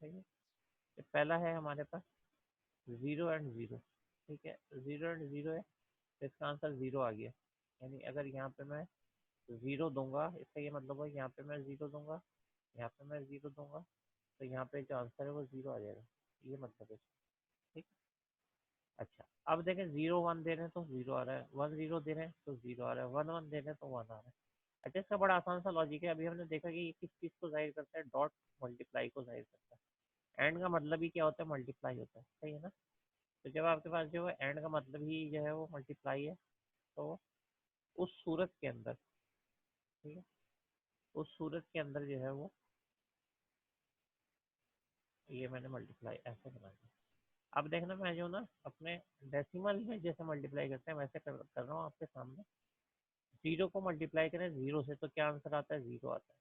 ठीक है। तो पहला है हमारे पास 0 एंड 0। ठीक है, 0 एंड 0 है, तो इसका आंसर 0 आ गया। यानी अगर यहाँ पे मैं 0 दूंगा, इसका ये मतलब है यहाँ पे मैं 0 दूंगा, यहाँ पे मैं 0 दूंगा, तो यहाँ पे जो आंसर है वो 0 आ जाएगा। ये मतलब है। ठीक। अच्छा, अब देखें 0 1 दे रहे हैं तो 0 आ रहा है, 1 0 दे रहे हैं तो 0 आ रहा है, 1 1 दे रहे हैं तो 1 आ रहा है। अच्छा, इसका बड़ा आसान सा लॉजिक है। अभी हमने देखा कि ये किस चीज़ को जाहिर करता है, डॉट मल्टीप्लाई को जाहिर करता है। एंड का मतलब ही क्या होता है, मल्टीप्लाई होता है, सही है ना। तो जब आपके पास जो है एंड का मतलब ही जो है वो मल्टीप्लाई है, तो उस सूरत के अंदर, ठीक है, उस सूरत के अंदर जो है वो, ये मैंने मल्टीप्लाई ऐसे बना दिया। अब देखना, मैं जो ना अपने डेसिमल में जैसे मल्टीप्लाई करते हैं वैसे कर रहा हूँ आपके सामने। 0 को मल्टीप्लाई करें 0 से तो क्या आंसर आता है, 0 आता है।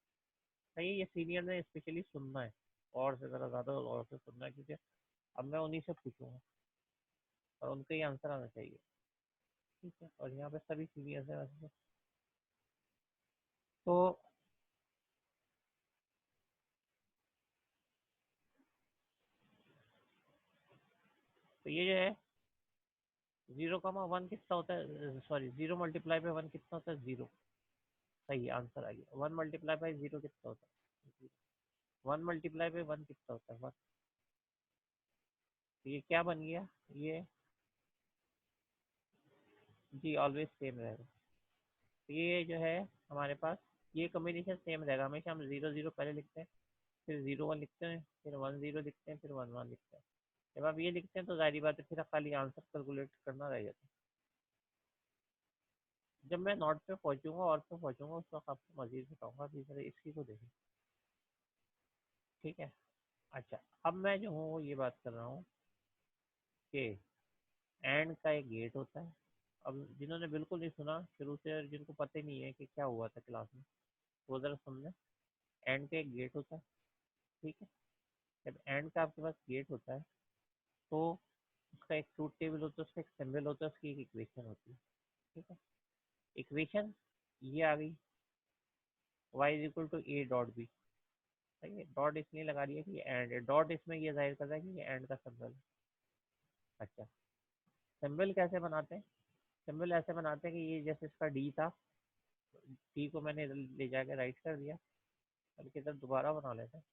सही है, ये सीनियर ने स्पेशली सुनना है, और से ज़रा ज़्यादा और से सुनना है, क्योंकि अब मैं उन्हीं से पूछूंगा और उनका ही आंसर आना चाहिए। ठीक है, और यहाँ पे सभी सीनियर्स हैं वैसे तो। तो ये जो है 0 1 कितना होता है, सॉरी 0 × 1 कितना होता है, 0। सही आंसर आ गया। 1 × 0 कितना होता है, 1 × 1 कितना होता है, 1। तो ये क्या बन गया, ये जी ऑलवेज सेम रहेगा। तो ये जो है हमारे पास, ये कॉम्बिनेशन सेम रहेगा हमेशा। हम 0 0 पहले लिखते हैं, फिर 0 1 लिखते हैं, फिर 1 0 लिखते हैं, फिर 1 1 लिखते हैं। जब आप ये लिखते हैं तो जाहिर बात है फिर खाली आंसर कैलकुलेट करना रह जाता है। जब मैं नॉट पे पहुंचूंगा और पे पहुंचूंगा उस वक्त आपको मजीद बताऊंगा। अभी जरा इसी को देखें। ठीक है। अच्छा, अब मैं जो हूँ वो ये बात कर रहा हूँ कि एंड का एक गेट होता है। अब जिन्होंने बिल्कुल नहीं सुना शुरू से और जिनको पता ही नहीं है कि क्या हुआ था क्लास में, वो जरा सुन लें। एंड का एक गेट होता है। ठीक है। जब एंड का आपके पास गेट होता है तो उसका एक ट्रूथ टेबल होता है, उसका एक सिंबल होता है, उसकी एक इक्वेशन होती है। ठीक है। इक्वेशन ये आ गई, y = a.b। सही है, डॉट इसलिए लगा रही है कि एंड है, डॉट इसमें ये जाहिर कर रहा है कि ये एंड का सिंबल है। अच्छा, सिंबल कैसे बनाते हैं, सिंबल ऐसे बनाते हैं कि ये जैसे इसका डी था, डी को मैंने इधर ले जाके राइट कर दिया, बल्कि इधर दोबारा बना लेते हैं।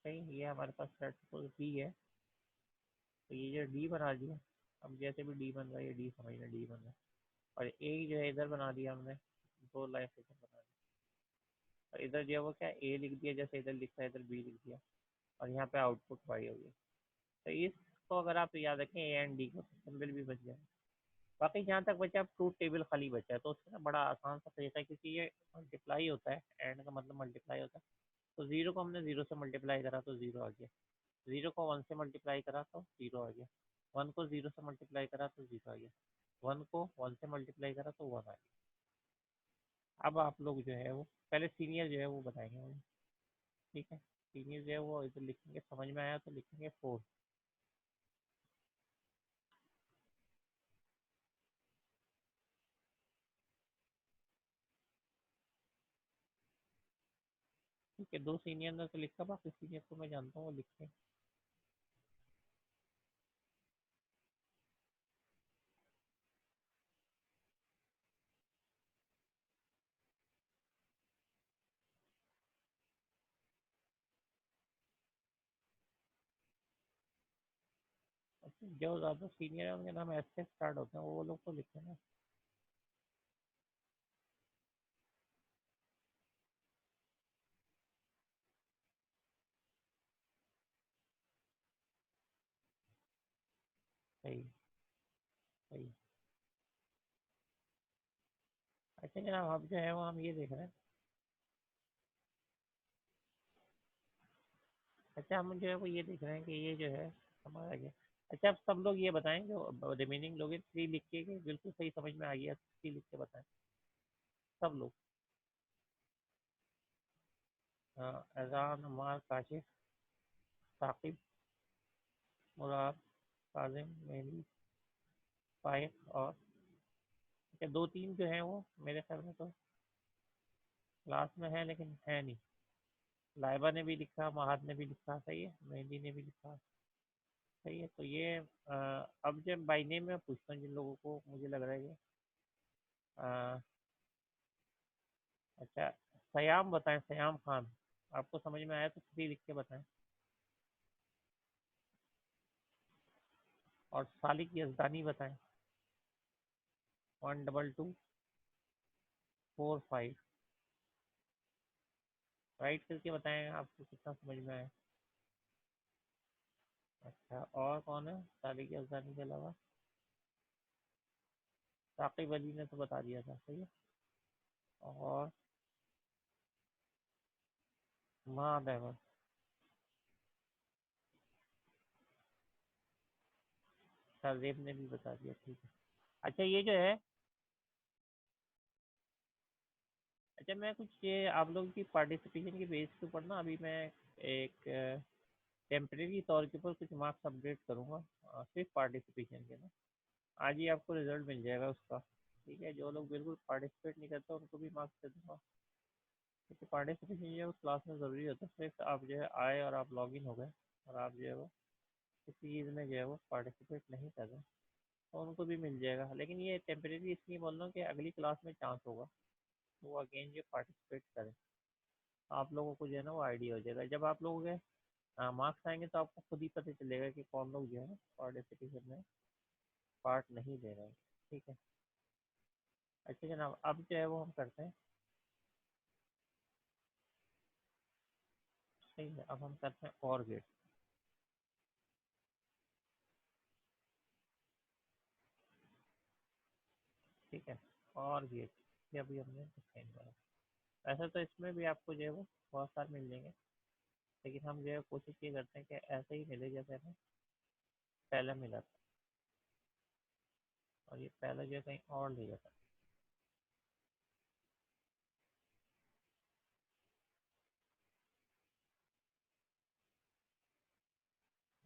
सही, ये हमारे पास सेट डी है, तो ये जो डी बना दिया, अब जैसे भी डी बन रहा है ये डी समझना डी बन रहा है। और ए जो है इधर बना दिया हमने, दो लाइन इधर बना दी, और इधर जो है वो क्या ए लिख दिया, जैसे इधर लिखा है इधर बी लिख दिया, और यहाँ पे आउटपुट वाई हो गया। तो इसको अगर आप याद रखें ए एंड डी को, सिंबल भी बच गया। बाकी जहाँ तक बचा ट्रूथ टेबल खाली बचा है, तो उसका ना बड़ा आसान सा तरीका है, क्योंकि ये मल्टीप्लाई होता है, एंड का मतलब मल्टीप्लाई होता है। तो 0 को हमने 0 से मल्टीप्लाई करा तो 0 आ गया, 0 को 1 से मल्टीप्लाई करा तो 0 आ गया, 1 को 0 से मल्टीप्लाई करा तो 0 आ गया, 1 को 1 से मल्टीप्लाई करा तो 1 आ गया। अब आप लोग जो है वो पहले सीनियर जो है वो बताएंगे मुझे। ठीक है, सीनियर जो है वो इधर लिखेंगे, समझ में आया तो लिखेंगे 4। ठीक है, दो सीनियर ने तो लिखा, बाकी सीनियर को मैं जानता हूँ वो लिखते हैं। अच्छा, जो ज़्यादा सीनियर है उनके नाम एस से स्टार्ट होते हैं, वो लोग तो लिखते हैं ना। सही। सही। अच्छा जनाब, अब जो है वो हम ये देख रहे हैं। अच्छा, हम जो है वो ये देख रहे हैं कि ये जो है हमारा क्या। अच्छा, अब सब लोग ये बताएं, जो रिमेनिंग लोग हैं, 3 लिख के कि बिल्कुल सही समझ में आ गया, 3 लिख के बताएं सब लोग। अजान, अमार, काशिफ, साकिब, मुराद, काजिम, मेहदी, फाइक और। अच्छा, 2 3 जो है वो मेरे ख्याल में तो क्लास में है लेकिन है नहीं। लाइबा ने भी लिखा, महाद ने भी लिखा, सही है, मेहंदी ने भी लिखा, सही है। तो ये अब जब बाई नेम में पूछता हूँ जिन लोगों को मुझे लग रहा है कि अ, अच्छा, सयाम बताएं, सयाम खान। आपको समझ में आया तो खुद ही लिख के बताएं। और सालिक यजदानी बताएं। 1 2 2 4 5। राइट करके बताएं आपको कितना समझ में आया। अच्छा, और कौन है सालिक यजदानी के अलावा? साकिब अली ने तो बता दिया था, सही है। और महाद अहमद। शाहजेब ने भी बता दिया, ठीक है। अच्छा ये जो है, अच्छा मैं कुछ ये आप लोगों की पार्टिसिपेशन के बेस के ऊपर ना अभी मैं एक टेम्परेरी तौर के ऊपर कुछ मार्क्स अपडेट करूँगा, सिर्फ पार्टिसिपेशन के ना। आज ही आपको रिजल्ट मिल जाएगा उसका। ठीक है, जो लोग बिल्कुल पार्टिसिपेट नहीं करते उनको भी मार्क्स दे दूँगा, क्योंकि पार्टिसिपेशन जो है उस क्लास में ज़रूरी होता है। सिर्फ आप जो है आए और आप लॉग इन हो गए और आप जो है वो किसी चीज़ में जो है वो पार्टिसिपेट नहीं कर रहे, तो उनको भी मिल जाएगा। लेकिन ये टेम्परेरी इसलिए बोल रहा हूँ कि अगली क्लास में चांस होगा तो वो अगेन जो पार्टिसिपेट करें, आप लोगों को जो है ना वो आइडिया हो जाएगा। जब आप लोगों के मार्क्स आएंगे तो आपको खुद ही पता चलेगा कि कौन लोग जो है पार्टिसिपेशन में पार्ट नहीं ले रहे हैं। ठीक है। अच्छा जनाब, अब जो है वो हम करते हैं, सही है, अब हम करते हैं और गेट। ठीक है, और गेट ये अभी हमने डिफाइन करा। वैसे तो इसमें भी आपको जो है वो बहुत सारे मिल जाएंगे, लेकिन हम जो है कोशिश ये करते हैं कि ऐसे ही मिले जैसे हमें पहले मिला था, और ये पहले जो है कहीं और ले जाता है।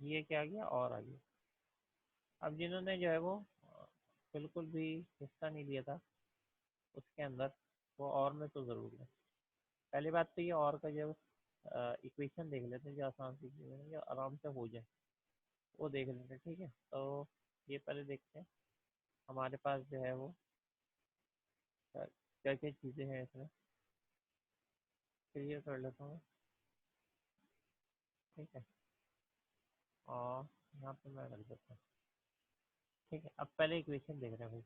ये क्या आ गया, और आ गया। अब जिन्होंने जो है वो बिल्कुल भी हिस्सा नहीं लिया था उसके अंदर, वो और में तो ज़रूर है। पहली बात तो ये और का जो इक्वेशन देख लेते हैं, जो आसान सी चीज़ है जो आराम से हो जाए, वो देख लेते हैं। ठीक है, तो ये पहले देखते हैं हमारे पास जो है वो क्या क्या चीज़ें हैं इसमें, क्लियर कर लेता हूँ। ठीक है, और यहाँ पे मैं कर देता हूँ। ठीक है, अब पहले इक्वेशन देख रहे हैं भाई,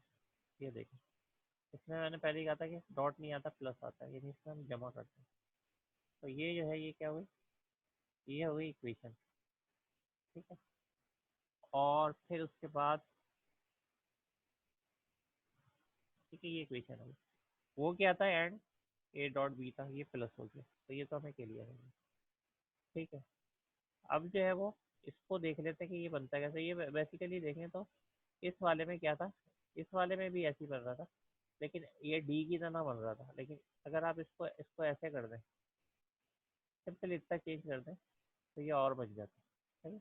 ये देखें। इसमें मैंने पहले ही कहा था कि डॉट नहीं आता, प्लस आता है, यानी इसमें हम जमा करते हैं। तो ये जो है ये क्या हुई, ये हुई इक्वेशन। ठीक है, और फिर उसके बाद, ठीक है, ये इक्वेशन हुई। वो क्या था, एंड ए डॉट बी था, ये प्लस हो गया, तो ये तो हमें क्लियर है। ठीक है, अब जो है वो इसको देख लेते हैं कि ये बनता कैसे। ये बेसिकली देखें तो इस वाले में क्या था, इस वाले में भी ऐसे ही बन रहा था, लेकिन ये डी की तरह बन रहा था। लेकिन अगर आप इसको इसको ऐसे कर दें, सिंपल इतना चेंज कर दें, तो ये और बच जाता है। ठीक है,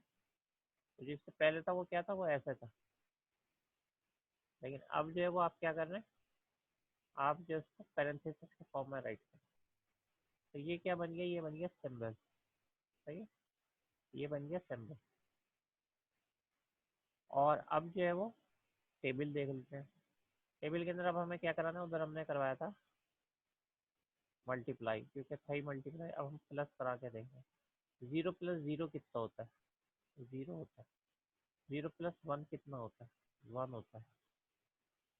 तो जिससे पहले था वो क्या था, वो ऐसा था। लेकिन अब जो है वो आप क्या कर रहे हैं, आप जो इसको पैरेंथेसिस के फॉर्म में राइट करें, तो ये क्या बन गया, ये बन गया सिंबल। सही है, ये बन गया सिंबल। और अब जो है वो टेबल देख लेते हैं। टेबल के अंदर अब हमें क्या कराना है, उधर हमने करवाया था मल्टीप्लाई, क्योंकि था ही मल्टीप्लाई, अब हम प्लस करा के देंगे। 0 + 0 कितना होता है, 0 होता है। 0 + 1 कितना होता है, 1 होता है।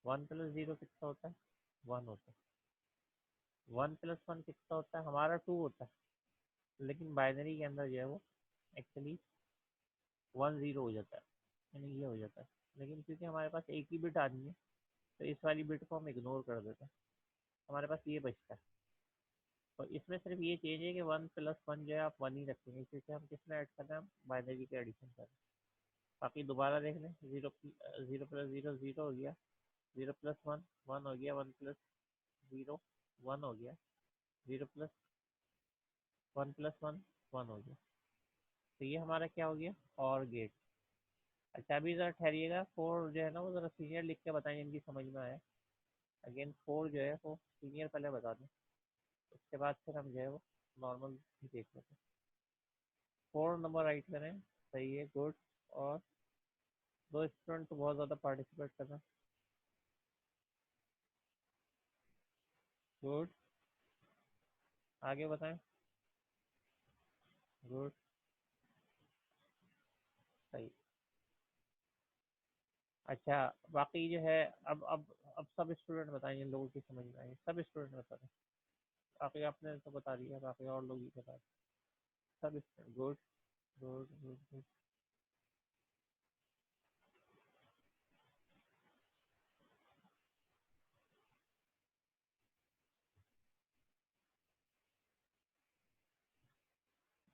1 + 0 कितना होता है, 1 होता है। 1 + 1 कितना होता है, हमारा 2 होता है। लेकिन बाइनरी के अंदर जो है वो एक्चुअली 1 0 हो जाता है, यानी ये हो जाता है। लेकिन क्योंकि हमारे पास एक ही बिट आनी है, तो इस वाली बिट को हम इग्नोर कर देते हैं, हमारे पास ये बचता है। तो इसमें सिर्फ ये चेंज है कि 1 + 1 जो है आप 1 ही रखेंगे, क्योंकि हम किसमें ऐड कर रहे हैं, हम बाइनरी के एडिशन कर रहे हैं। बाकी दोबारा देख लें, 0 + 0 हो गया, 0 + 1 1 हो गया, 1 + 0 1 हो गया, 1 + 1 1 हो गया। तो ये हमारा क्या हो गया, और गेट। अच्छा अभी ज़रा ठहरिएगा, 4 जो है ना वो ज़रा सीनियर लिख के बताएं जिनकी समझ में आया। अगेन 4 जो है वो सीनियर पहले बता दें, उसके बाद फिर हम जो है वो नॉर्मल ही देख लेते हैं। 4 नंबर राइट करें, सही है, गुड। और दो स्टूडेंट तो बहुत ज़्यादा पार्टिसिपेट कर रहे हैं, गुड। आगे बताएं, गुड, सही। अच्छा, बाकी जो है, अब सब स्टूडेंट बताएंगे, लोगों की समझ में आएंगे, सब स्टूडेंट बता रहे हैं। बाकी आपने तो बता दिया, बाकी और लोग ही बता रहे हैं। सब student, good, good, good, good.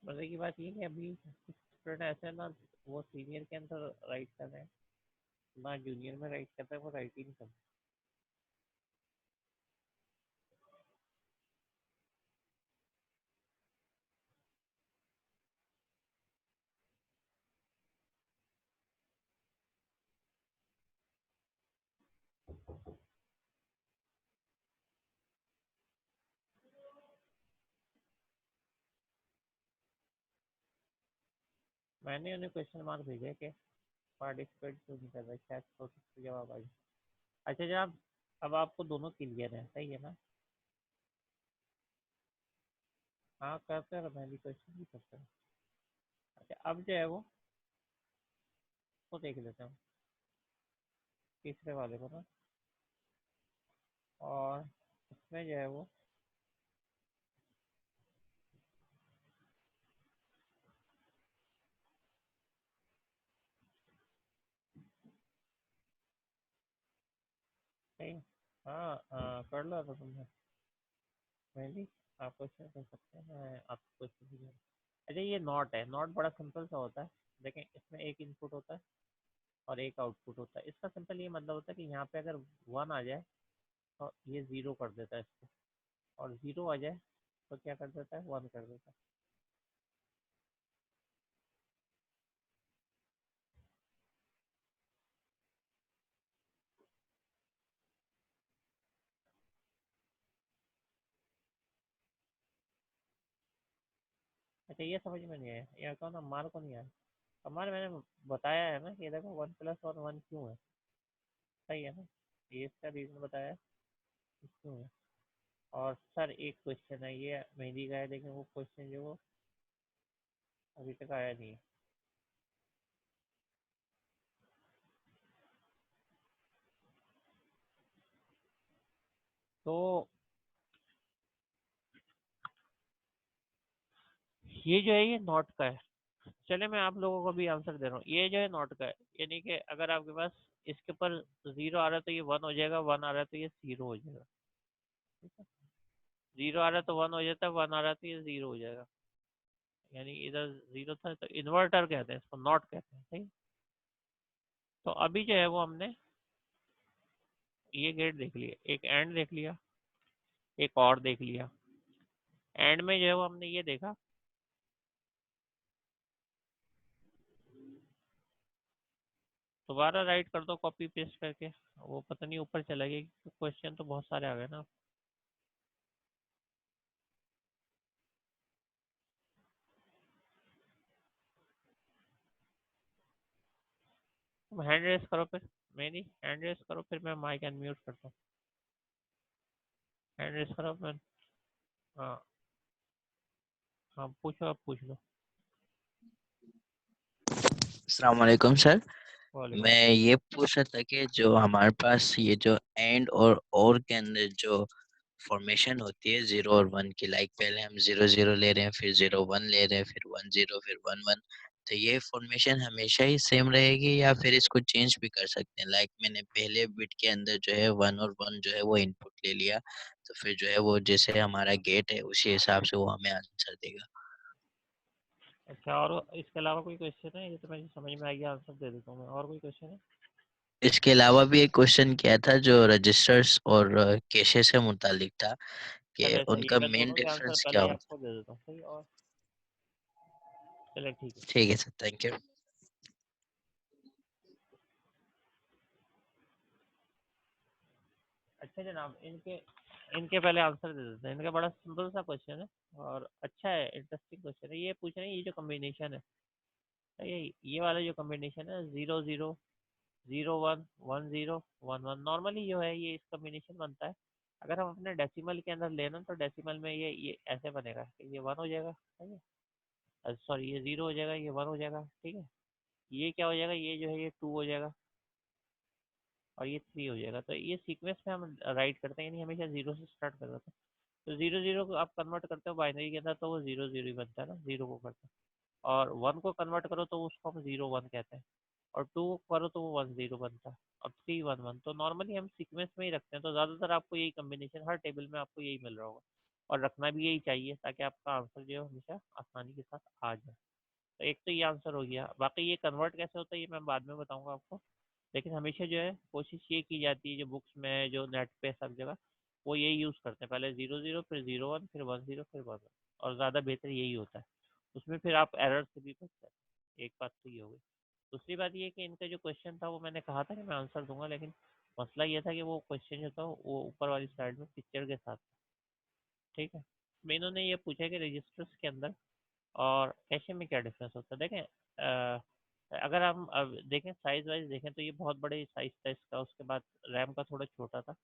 मजे की बात ये है कि अभी स्टूडेंट ऐसे हैं ना, वो सीनियर के अंदर राइट कर रहे हैं ना, जूनियर में राइट करते हैं, वो राइट ही नहीं करते। मैंने उन्हें क्वेश्चन मार्क भेजे कि पार्टिसिपेट क्यों नहीं कर रहे, शायद तो उसका जवाब आ जाए। अच्छा जनाब, अब आपको दोनों क्लियर है, सही है ना? हाँ करते हैं, मैं भी क्वेश्चन भी करता हूँ। अच्छा अब जो है वो देख लेते हैं, तीसरे वाले को ना। और इसमें जो है वो सही। हाँ कर लो तो तुमने, मैं भी। आप क्वेश्चन कर सकते हैं, मैं आपको क्वेश्चन भी दूंगा। अच्छा ये नॉट है, नॉट बड़ा सिंपल सा होता है। देखें, इसमें एक इनपुट होता है और एक आउटपुट होता है। इसका सिंपल ये मतलब होता है कि यहाँ पे अगर 1 आ जाए तो ये 0 कर देता है इसको, और 0 आ जाए तो क्या कर देता है, 1 कर देता है। अच्छा ये समझ में नहीं आया, ये कौन अम्मार को नहीं आया? अम्मार मैंने बताया है ना कि देखो 1+1 1 क्यों है, सही है ना? ये इसका रीज़न बताया है कि क्यों है। और सर एक क्वेश्चन है, ये मेहंदी का है, लेकिन वो क्वेश्चन जो वो अभी तक आया नहीं है। तो ये जो है ये नॉट का है। चले मैं आप लोगों को भी आंसर दे रहा हूँ, ये जो है नॉट का है। यानी कि अगर आपके पास इसके ऊपर 0 आ रहा है तो ये 1 हो जाएगा, 1 आ रहा है तो ये 0 हो जाएगा, ठीक है? 0 आ रहा है तो 1 हो जाता है, 1 आ रहा है तो ये 0 हो जाएगा। यानी इधर 0 था तो इन्वर्टर कहते हैं इसको, नॉट कहते हैं, सही। तो अभी जो है वो हमने ये गेट देख लिया, एक एंड देख लिया, एक और देख लिया। एंड में जो है वो हमने ये देखा, दोबारा राइट कर दो कॉपी पेस्ट करके, वो पता नहीं ऊपर चला गया, क्वेश्चन तो बहुत सारे आ गए ना। तुम हैंड रेस करो फिर, मेरी हैंड रेस करो, फिर मैं माइक अनम्यूट करता हूँ। हैंड रेस करो मैं। हाँ हाँ पूछो, अब पूछ लो। अस्सलाम वालेकुम सर। वालेकुम। मैं ये पूछ रहा था कि जो हमारे पास ये जो एंड और के अंदर जो फॉर्मेशन होती है 0 और 1 की, लाइक पहले हम 0 0 ले रहे हैं, फिर 0 1 ले रहे हैं, फिर 1 0, फिर 1 1, तो ये फॉर्मेशन हमेशा ही सेम रहेगी या फिर इसको चेंज भी कर सकते हैं? लाइक मैंने पहले बिट के अंदर जो है 1 और 1 जो है वो इनपुट ले लिया, तो फिर जो है वो जैसे हमारा गेट है उसी हिसाब से वो हमें आंसर देगा। अच्छा और इसके अलावा कोई क्वेश्चन है? ये तो मुझे समझ में आ गया, आंसर दे देता हूँ मैं। और कोई क्वेश्चन है? इसके अलावा भी एक क्वेश्चन किया था जो रजिस्टर्स और कैशे से मुतालिक था, कि चले सही है, उनका मैं मेन दोनों के आंसर डिफरेंस पहले क्या ही होता आपको दे देता हूँ, सही। और चले ठीक है। है? ठीक है सर, थैंक यू। अच्छा जनाब, इनके इनके पहले आंसर दे देते हैं। इनका बड़ा सिंपल सा क्वेश्चन है और अच्छा है, इंटरेस्टिंग क्वेश्चन है। ये पूछ रहे हैं ये जो कॉम्बिनेशन है, ये वाला जो कॉम्बिनेशन है 0 0 0 1 1 0 1 1, नॉर्मली जो है ये इस कॉम्बिनेशन बनता है। अगर हम अपने डेसिमल के अंदर लेना तो डेसिमल में ये ऐसे बनेगा कि ये 1 हो जाएगा, ठीक है, सॉरी ये 0 हो जाएगा, ये 1 हो जाएगा, ठीक है। ये क्या हो जाएगा, ये जो है ये 2 हो जाएगा और ये 3 हो जाएगा। तो ये सीक्वेंस में हम राइट करते हैं, यानी हमेशा 0 से स्टार्ट कर देते हैं। तो 0 0 को आप कन्वर्ट करते हो बाइनरी के अंदर तो वो 0 0 ही बनता है ना, 0 को करते हैं। और 1 को कन्वर्ट करो तो उसको हम 0 1 कहते हैं। और 2 को करो तो वो 1 0 बनता है। और 3 1 1, तो नॉर्मली हम सीक्वेंस में ही रखते हैं। तो ज़्यादातर आपको यही कम्बिनेशन हर टेबल में आपको यही मिल रहा होगा और रखना भी यही चाहिए ताकि आपका आंसर जो है हमेशा आसानी के साथ आ जाए। तो एक तो ये आंसर हो गया। बाकी ये कन्वर्ट कैसे होता है ये मैं बाद में बताऊंगा आपको। लेकिन हमेशा जो है कोशिश ये की जाती है, जो बुक्स में जो नेट पे सब जगह वो यही यूज़ करते हैं, पहले 0 0 फिर 0 1 फिर 1 0 फिर 1 1, और ज़्यादा बेहतर यही होता है। उसमें फिर आप एरर से भी बच सकते हैं। एक बात तो ये हो गई। दूसरी बात ये कि इनका जो क्वेश्चन था वो मैंने कहा था कि मैं आंसर दूंगा, लेकिन मसला ये था कि वो क्वेश्चन जो था वो ऊपर वाली स्लाइड में पिक्चर के साथ था, ठीक है। मैं इन्होंने ये पूछा कि रजिस्टर्स के अंदर और कैशे में क्या डिफरेंस होता है। देखें अगर हम अब देखें साइज वाइज देखें तो ये बहुत बड़े साइज था इसका, उसके बाद रैम का थोड़ा छोटा था।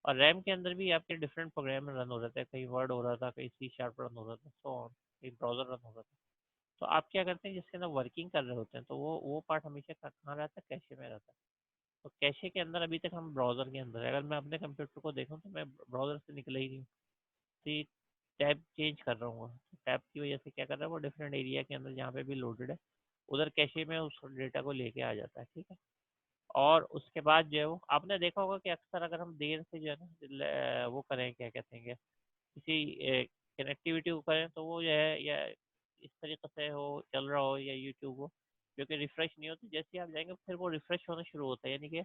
और रैम के अंदर भी आपके डिफरेंट प्रोग्राम रन हो रहे थे, कहीं वर्ड हो रहा था, कहीं सी शार्प रन हो रहा था, सो ऑन, कहीं ब्राउजर रन हो रहा था। तो आप क्या करते हैं जिसके अंदर वर्किंग कर रहे होते हैं तो वो पार्ट हमेशा कहाँ रहता है, कैशे में रहता है। तो कैशे के अंदर अभी तक हम ब्राउजर के अंदर है। अगर मैं अपने कंप्यूटर को देखूँ तो मैं ब्राउजर से निकला ही नहीं, तो टैब चेंज कर रहा हूँ। टैब की वजह से क्या कर रहा है वो डिफरेंट एरिया के अंदर जहाँ पे भी लोडेड है उधर कैशे में उस डेटा को लेके आ जाता है, ठीक है। और उसके बाद जो है वो आपने देखा होगा कि अक्सर अगर हम देर से जो है ना वो करें, क्या कहते हैं, किसी कनेक्टिविटी को करें तो वो जो है या इस तरीके से हो चल रहा हो या यूट्यूब हो जो कि रिफ्रेश नहीं होती, जैसे ही आप जाएंगे फिर वो रिफ्रेश होना शुरू होता है, यानी कि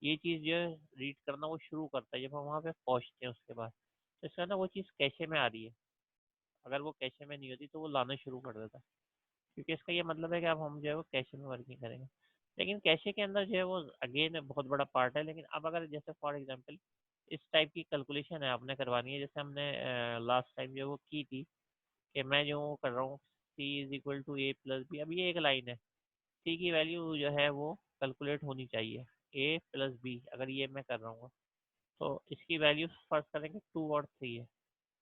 ये चीज़ जो है रीड करना वो शुरू करता है जब हम वहाँ पे पहुँचते हैं उसके बाद। तो इसका ना वो चीज़ कैशे में आ रही है। अगर वो कैशे में नहीं होती तो वो लाना शुरू कर देता, क्योंकि इसका ये मतलब है कि अब हम जो है वो कैशे में वर्किंग करेंगे। लेकिन कैशे के अंदर जो है वो अगेन बहुत बड़ा पार्ट है। लेकिन अब अगर जैसे फॉर एग्जांपल इस टाइप की कैलकुलेशन है आपने करवानी है, जैसे हमने लास्ट टाइम जो वो की थी कि मैं जो कर रहा हूँ C is equal to A plus B. अब ये एक लाइन है, सी की वैल्यू जो है वो कैलकुलेट होनी चाहिए, ए प्लस बी अगर ये मैं कर रहा हूँ तो इसकी वैल्यू फर्स्ट करेंगे 2 और 3 है।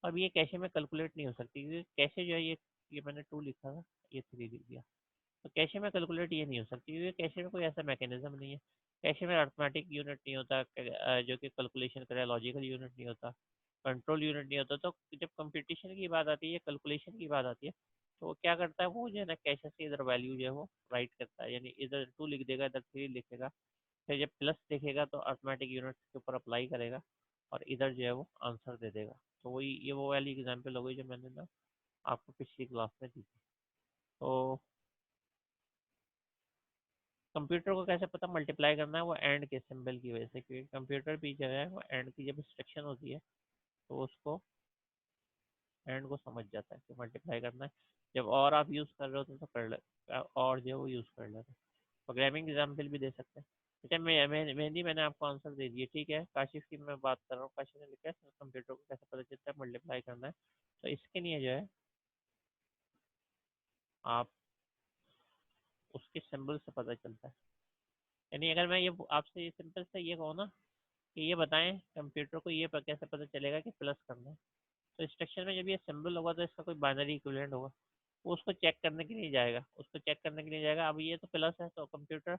अब ये कैशे में कैलकुलेट नहीं हो सकती क्योंकि कैशे जो है ये मैंने 2 लिखा था, ये 3 लिख दिया। तो कैशे में कैलकुलेट ये नहीं हो सकती क्योंकि कैशे में कोई ऐसा मैकेनिज्म नहीं है। कैशे में अर्थमेटिक यूनिट नहीं होता जो कि कैलकुलेशन करे, लॉजिकल यूनिट नहीं होता, कंट्रोल यूनिट नहीं होता। तो जब कंप्यूटेशन की बात आती है, कैलकुलेशन की बात आती है, तो वो क्या करता है वो जो है ना कैशे से इधर वैल्यू जो है वो राइट करता है, यानी इधर 2 लिख देगा, इधर 3 लिखेगा। फिर जब प्लस देखेगा तो अर्थमेटिक यूनिट के ऊपर अप्लाई करेगा और इधर जो है वो आंसर दे देगा। तो वही ये वो वाली एग्जांपल हो गई जो मैंने ना आपको पिछली क्लास में दी थी। तो कंप्यूटर को कैसे पता मल्टीप्लाई करना है, वो एंड के सिंबल की वजह से, क्योंकि कंप्यूटर भी जो है वो एंड की जब इंस्ट्रक्शन होती है तो उसको एंड को समझ जाता है कि मल्टीप्लाई करना है। जब और आप यूज़ कर रहे होते तो कर ले और जो है वो यूज़ कर लेते हैं। प्रोग्रामिंग एग्जाम्पल भी दे सकते हैं। अच्छा मेहंदी मैंने आपको आंसर दे दिए, ठीक है। काशिफ की मैं बात कर रहा हूँ, काशिफ ने लिखा है कंप्यूटर को कैसे पता चलता है मल्टीप्लाई करना है। तो इसके लिए जो है आप उसके सिंबल से पता चलता है। यानी अगर मैं ये आपसे ये सिंपल से ये कहूँ ना कि ये बताएं कंप्यूटर को ये कैसे पता चलेगा कि प्लस करना है, तो इंस्ट्रक्शन में जब ये सिंबल होगा तो इसका कोई बाइनरी इक्विवेलेंट होगा, वो उसको चेक करने के लिए जाएगा, उसको चेक करने के लिए जाएगा। अब ये तो प्लस है तो कंप्यूटर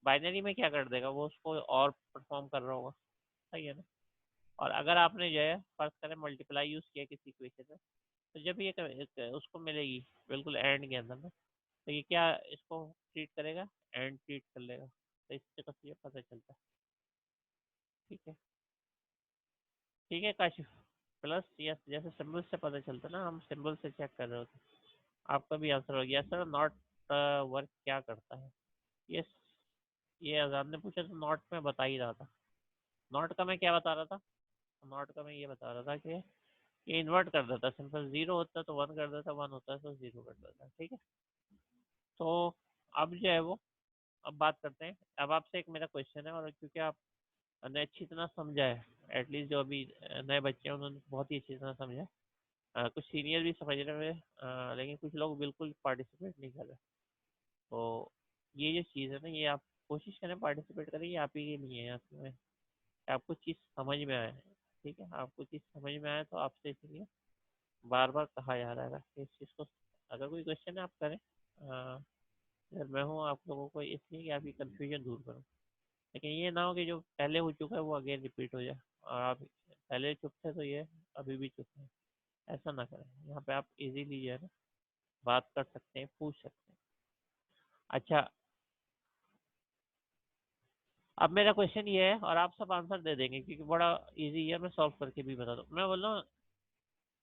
बाइनरी में क्या कर देगा, वो उसको और परफॉर्म कर रहा होगा, सही है ना। और अगर आपने जो है फर्स्ट करें मल्टीप्लाई यूज़ किया किसी इक्वेशन में, तो जब ये उसको मिलेगी बिल्कुल एंड के अंदर में, तो ये क्या इसको ट्रीट करेगा, एंड ट्रीट कर लेगा। तो इससे कुछ ये पता चलता है, ठीक है। ठीक है काशिफ, प्लस यस जैसे सिंबल से पता चलता है ना, हम सिंबल से चेक कर रहे होते। आपका भी आंसर हो गया सर। नॉट वर्क क्या करता है, ये ये आजाद ने पूछा तो नॉट में बता ही रहा था। नॉट का मैं क्या बता रहा था, नॉट का मैं ये बता रहा था कि ये इन्वर्ट कर देता, सिंपल 0 होता है तो 1 कर देता, 1 होता है तो 0 कर देता, ठीक है। तो अब जो है वो अब बात करते हैं। अब आपसे एक मेरा क्वेश्चन है, और क्योंकि आपने अच्छी तरह समझा है एटलीस्ट जो अभी नए बच्चे हैं उन्होंने बहुत ही अच्छी तरह समझा। कुछ सीनियर भी समझ रहे हैं, लेकिन कुछ लोग बिल्कुल पार्टिसिपेट नहीं कर रहे। तो ये जो चीज़ है ना, ये आप कोशिश करें पार्टिसिपेट करें, ये आप ही के लिए है असल में। आपको चीज़ समझ में आए, ठीक है, आपको चीज़ समझ में आए तो आपसे इसलिए बार बार कहा जा रहा है कि इस चीज़ को, अगर कोई क्वेश्चन है आप करें। यार मैं हूँ आप लोगों को इसलिए कि आपकी कन्फ्यूजन दूर करूँ। लेकिन ये ना हो कि जो पहले हो चुका है वो अगेन रिपीट हो जाए, और आप पहले चुप थे तो ये अभी भी चुप है। ऐसा ना करें, यहाँ पे आप इजीली जो है ना बात कर सकते हैं, पूछ सकते हैं। अच्छा, अब मेरा क्वेश्चन ये है और आप सब आंसर दे देंगे क्योंकि बड़ा इजी है, मैं सॉल्व करके भी बता दूँ। मैं बोल रहा हूँ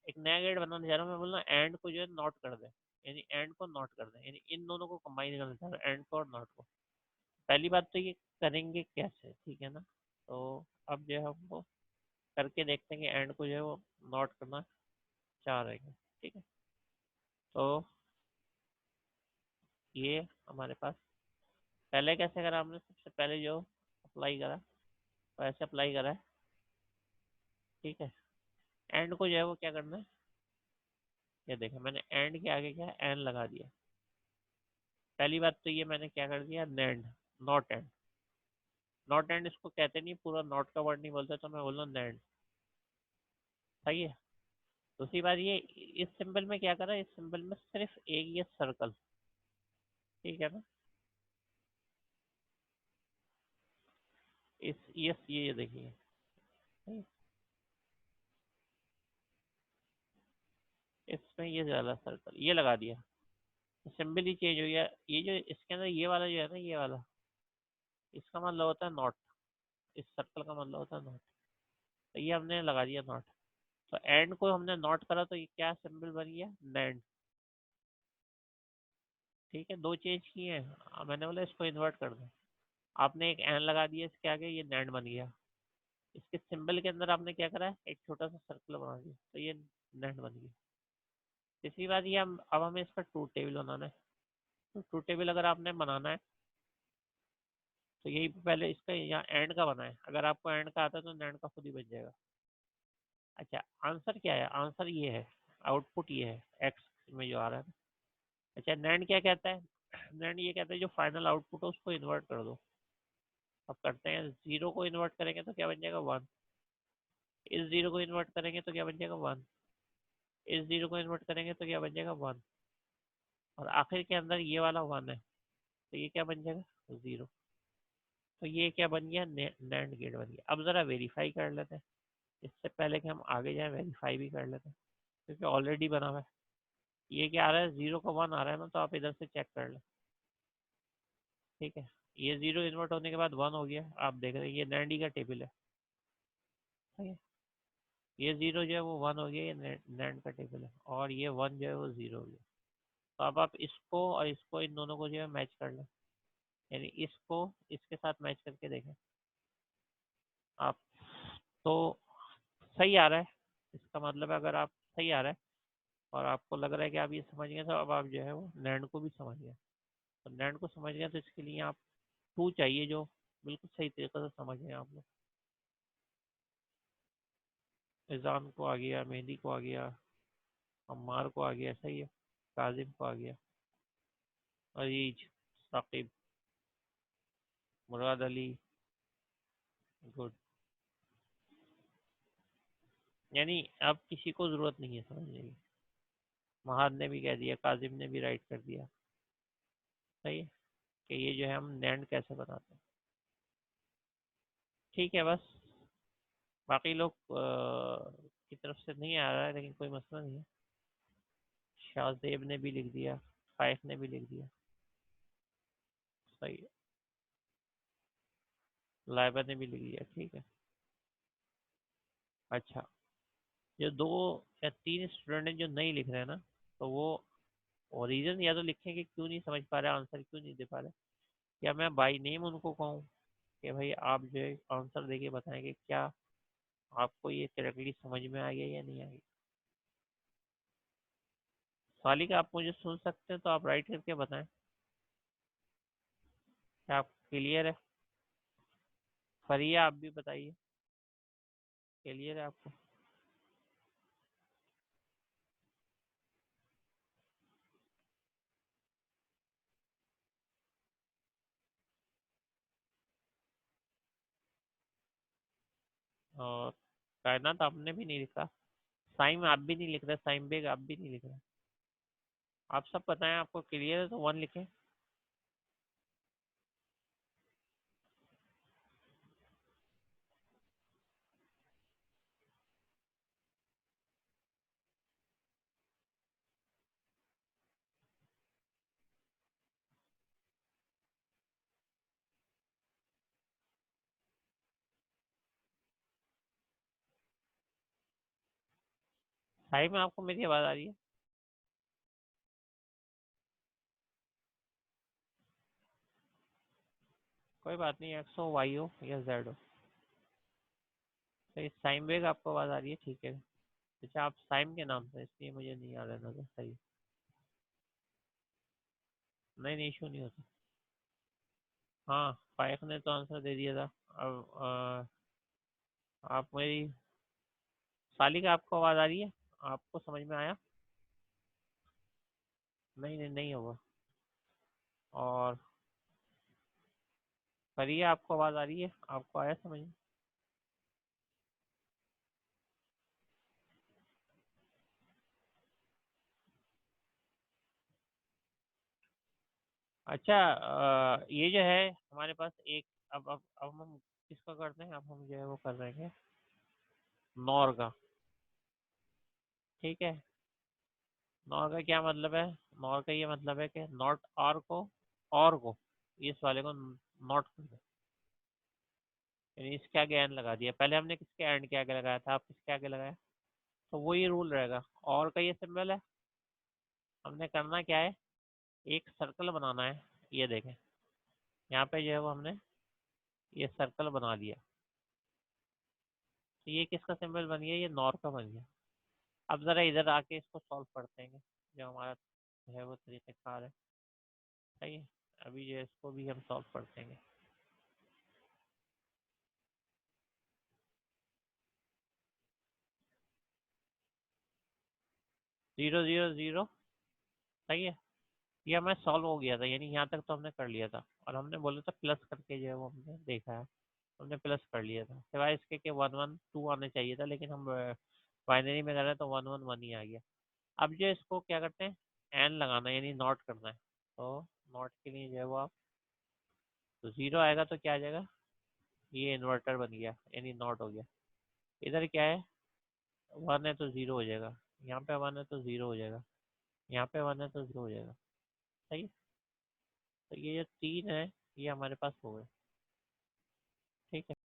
एक नया गेट बनाने जा रहा हूँ, मैं बोल रहा हूँ एंड को जो है नॉट कर दे, यानी एंड को नॉट कर दे, यानी इन दोनों को कंबाइन करना चाह रहा हूँ, एंड को और नॉट को। पहली बात तो ये करेंगे कैसे, ठीक है ना। तो अब जो है हमको करके देखते हैं कि एंड को जो है वो नॉट करना चाह रहे हैं, ठीक है। तो ये हमारे पास पहले कैसे करा हमने, सबसे पहले जो अप्लाई करा वैसे अप्लाई करा है, ठीक है। एंड को जो है वो क्या करना है, ये देखा मैंने एंड के आगे क्या एन लगा दिया। पहली बात तो ये मैंने क्या कर दिया, NAND, not and. Not and इसको कहते नहीं, पूरा नॉट का वर्ड नहीं बोलते, तो मैं बोल रहा हूँ नैंड, सही है। दूसरी बात ये, इस सिंबल में क्या करा, इस सिंबल में सिर्फ एक ये सर्कल, ठीक है ना। इस ये देखिए, सही? इसमें ये वाला सर्कल ये लगा दिया, सिंबल ही चेंज हो गया। ये जो इसके अंदर ये वाला जो है ना, ये वाला, इसका मतलब होता है नॉट, इस सर्कल का मतलब होता है नॉट। तो ये हमने लगा दिया नॉट। तो एंड को हमने नॉट करा तो ये क्या सिंबल बन गया, नैंड, ठीक है। दो चेंज किए हैं, मैंने बोला इसको इन्वर्ट कर दो। आपने एक एन लगा दिया इसके आगे, ये नैंड बन गया। इसके सिंबल के अंदर आपने क्या करा है, एक छोटा सा सर्कल बना दिया, तो ये नैंड बन गया। तीसरी बात ये, हम अब हमें इसका ट्रूथ टेबल बनाना है। तो ट्रूथ टेबल अगर आपने बनाना है तो यही पहले इसका यहाँ एंड का बना है, अगर आपको एंड का आता है तो एंड का खुद ही बन जाएगा। अच्छा, आंसर क्या है, आंसर ये है, आउटपुट ये है एक्स में जो आ रहा है ना। अच्छा, नैंड क्या कहता है, नैंड ये कहता है जो फाइनल आउटपुट है उसको इन्वर्ट कर दो। अब करते हैं, जीरो को इन्वर्ट करेंगे तो क्या बन जाएगा, वन। इस जीरो को इन्वर्ट करेंगे तो क्या बन जाएगा, वन। इस जीरो को इन्वर्ट करेंगे तो क्या बन जाएगा, वन। और आखिर के अंदर ये वाला वन है, तो ये क्या बन जाएगा, जीरो। तो ये क्या बन गया, नैंड गेट बन गया। अब जरा वेरीफाई कर लेते हैं, इससे पहले कि हम आगे जाए वेरीफाई भी कर लेते हैं, क्योंकि ऑलरेडी बना हुआ है। ये क्या आ रहा है, जीरो का वन आ रहा है ना, तो आप इधर से चेक कर लें, ठीक है। ये जीरो इन्वर्ट होने के बाद वन हो गया, आप देख रहे हैं ये नैंडी का टेबल है, ठीक है। ये जीरो जो है वो वन हो गया, ये नैंड का टेबल है, और ये वन जो है वो जीरो हो गया। तो अब आप इसको और इसको, इन दोनों को जो है मैच कर लें, यानी इसको इसके साथ मैच करके देखें आप। तो सही आ रहा है, इसका मतलब है अगर आप सही आ रहा है और आपको लग रहा है कि आप ये समझ गए, तो अब आप जो है वो नैंड को भी समझ गए। तो नैंड को समझ गए तो इसके लिए आप टू चाहिए जो बिल्कुल सही तरीके से समझ गए आप लोग। इजान को आ गया, मेहंदी को आ गया, अम्मार को आ गया, सही है, काजिम को आ गया, अजीज, साकिब, मुराद अली, गुड। यानी अब किसी को ज़रूरत नहीं है समझने की। महाद ने भी कह दिया, काजिम ने भी राइट कर दिया, सही है, कि ये जो है हम नैंड कैसे बनाते हैं, ठीक है। बस बाकी लोग की तरफ से नहीं आ रहा है, लेकिन कोई मसला नहीं है। शाहजेब ने भी लिख दिया, फाइफ ने भी लिख दिया, सही है, लाइबा ने भी लिख दिया, ठीक है। अच्छा, जो दो या तीन स्टूडेंट हैं जो नहीं लिख रहे हैं ना, तो वो रीज़न या तो लिखें कि क्यों नहीं समझ पा रहे, आंसर क्यों नहीं दे पा रहे, या मैं बाई नेम उनको कहूँ कि भाई आप जो है आंसर दे के बताएं कि क्या आपको ये करेक्टली समझ में आ गया या नहीं आ गया। सालिक, आप मुझे सुन सकते हैं तो आप राइट करके बताएं, क्या आप क्लियर है। फरिया, आप भी बताइए। क्लियर है आपको? और कायनात आपने भी नहीं लिखा, साइम आप भी नहीं लिख रहे, साइम बेग आप भी नहीं लिख रहे। आप सब पता है, आपको क्लियर है तो 1 लिखें। साइम आपको मेरी आवाज़ आ रही है? कोई बात नहीं, एक्स हो वाई हो या जेड हो। तो साइम बेग आपको आवाज़ आ रही है, ठीक है। अच्छा, आप साइम के नाम से, इसलिए मुझे नहीं आ रहा था, सही। नहीं नहीं, इशू नहीं होता। हाँ, फाइक ने तो आंसर दे दिया था। अब आप मेरी साली का आपको आवाज़ आ रही है? आपको समझ में आया? नहीं नहीं, नहीं होगा। और करिए, आपको आवाज़ आ रही है? आपको आया समझ में? अच्छा, ये जो है हमारे पास एक, अब हम किसका करते हैं, अब हम जो है वो कर रहे हैं नॉर का। ठीक है। नॉर का क्या मतलब है? नॉर का ये मतलब है कि नॉट आर को, और को, इस वाले को नॉट कर दो। यानी इसके आगे एन लगा दिया। पहले हमने किसके एंड के आगे लगाया था, आप किसके आगे लगाया? तो वो ये रूल रहेगा। और का ये सिंबल है। हमने करना क्या है, एक सर्कल बनाना है। ये देखें, यहाँ पे जो है वो हमने ये सर्कल बना दिया। तो ये किसका सिंबल बन गया? ये नॉर का बन गया। अब ज़रा इधर आके इसको सॉल्व करते हैं, जो हमारा जो है वो तरीक़ाकार है। सही है। अभी जो है इसको भी हम सॉल्व करते हैं। 0 0 0। सही है। ये हमें सॉल्व हो गया था, यानी यहाँ तक तो हमने कर लिया था। और हमने बोला था प्लस करके जो है वो हमने देखा है। हमने प्लस कर लिया था, सिवाय इसके कि 1 1 2 आने चाहिए था, लेकिन हम बाइनरी में कर रहे हैं तो 1 1 1 ही आ गया। अब जो इसको क्या करते हैं, एन लगाना है, यानी नॉट करना है। तो नॉट के लिए जो है वो आप, तो 0 आएगा तो क्या आ जाएगा, ये इन्वर्टर बन गया, यानी नॉट हो गया। इधर क्या है, 1 है तो 0 हो जाएगा। यहाँ पे 1 है तो 0 हो जाएगा। यहाँ पे 1 है तो 0 हो जाएगा। सही है? तो ये जो 3 है, ये हमारे पास हो गए। ठीक है।